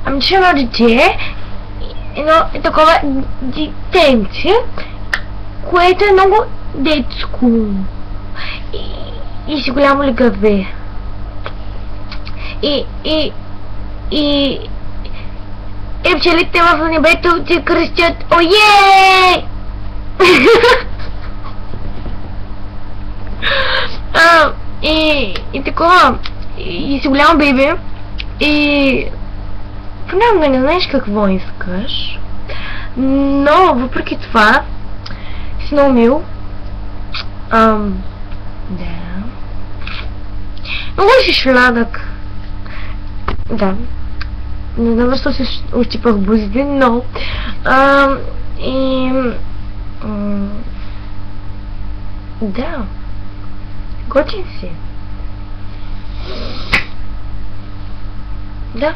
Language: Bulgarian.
Ами че едно дете, едно такова детенце, което е много детско и си голямо легаве. И пчелите в небето се кръстят ое! И такова, и си голямо бебе, и понякога не знаеш какво искаш, но въпреки това си много мил. Да. Много си шладък. Да. Не знам защо си ощипах бузите, но да. Готин си. Да.